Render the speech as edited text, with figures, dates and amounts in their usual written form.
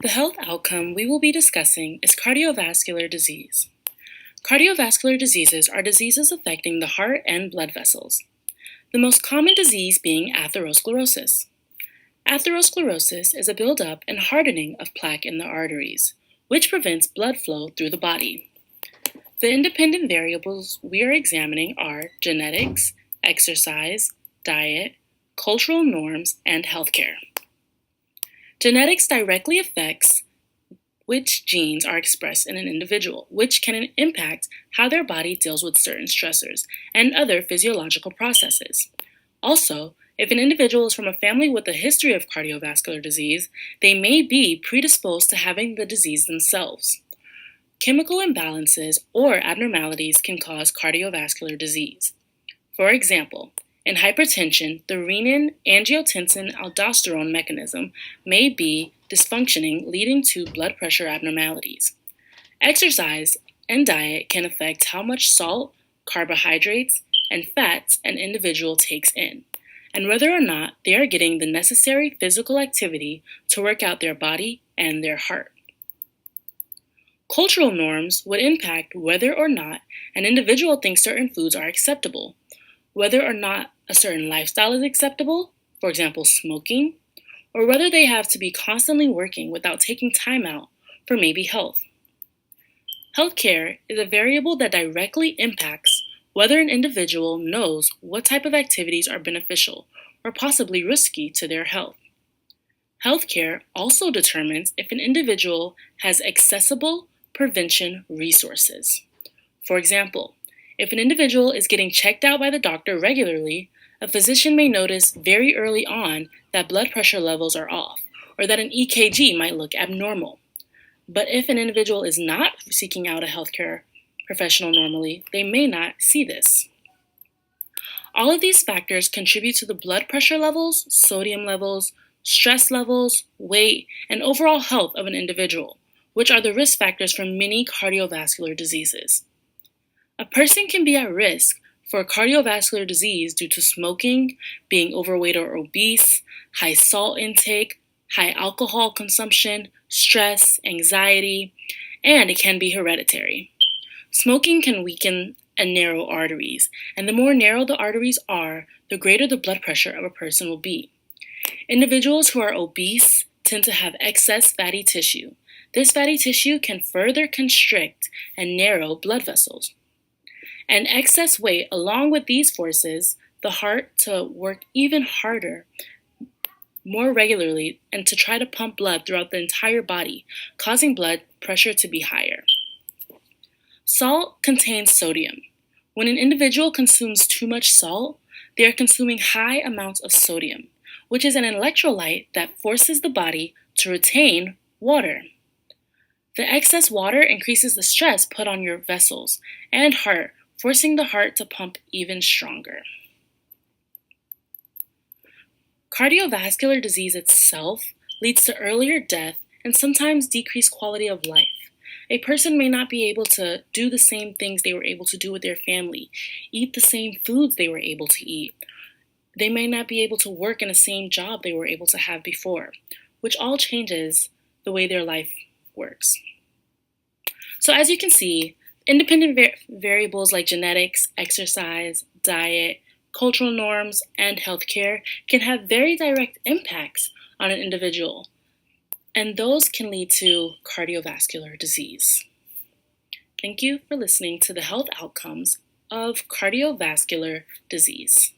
The health outcome we will be discussing is cardiovascular disease. Cardiovascular diseases are diseases affecting the heart and blood vessels, the most common disease being atherosclerosis. Atherosclerosis is a buildup and hardening of plaque in the arteries, which prevents blood flow through the body. The independent variables we are examining are genetics, exercise, diet, cultural norms, and healthcare. Genetics directly affects which genes are expressed in an individual, which can impact how their body deals with certain stressors and other physiological processes. Also, if an individual is from a family with a history of cardiovascular disease, they may be predisposed to having the disease themselves. Chemical imbalances or abnormalities can cause cardiovascular disease. For example, in hypertension, the renin-angiotensin-aldosterone mechanism may be dysfunctioning, leading to blood pressure abnormalities. Exercise and diet can affect how much salt, carbohydrates, and fats an individual takes in, and whether or not they are getting the necessary physical activity to work out their body and their heart. Cultural norms would impact whether or not an individual thinks certain foods are acceptable, whether or not a certain lifestyle is acceptable, for example, smoking, or whether they have to be constantly working without taking time out for maybe health. Healthcare is a variable that directly impacts whether an individual knows what type of activities are beneficial or possibly risky to their health. Healthcare also determines if an individual has accessible prevention resources. For example, if an individual is getting checked out by the doctor regularly, a physician may notice very early on that blood pressure levels are off, or that an EKG might look abnormal. But if an individual is not seeking out a healthcare professional normally, they may not see this. All of these factors contribute to the blood pressure levels, sodium levels, stress levels, weight, and overall health of an individual, which are the risk factors for many cardiovascular diseases. A person can be at risk for cardiovascular disease due to smoking, being overweight or obese, high salt intake, high alcohol consumption, stress, anxiety, and it can be hereditary. Smoking can weaken and narrow arteries, and the more narrow the arteries are, the greater the blood pressure of a person will be. Individuals who are obese tend to have excess fatty tissue. This fatty tissue can further constrict and narrow blood vessels. And excess weight, along with these forces, the heart to work even harder, more regularly, and to try to pump blood throughout the entire body, causing blood pressure to be higher. Salt contains sodium. When an individual consumes too much salt, they are consuming high amounts of sodium, which is an electrolyte that forces the body to retain water. The excess water increases the stress put on your vessels and heart, forcing the heart to pump even stronger. Cardiovascular disease itself leads to earlier death and sometimes decreased quality of life. A person may not be able to do the same things they were able to do with their family, eat the same foods they were able to eat. They may not be able to work in the same job they were able to have before, which all changes the way their life works. So as you can see, independent variables like genetics, exercise, diet, cultural norms, and healthcare can have very direct impacts on an individual, and those can lead to cardiovascular disease. Thank you for listening to the health outcomes of cardiovascular disease.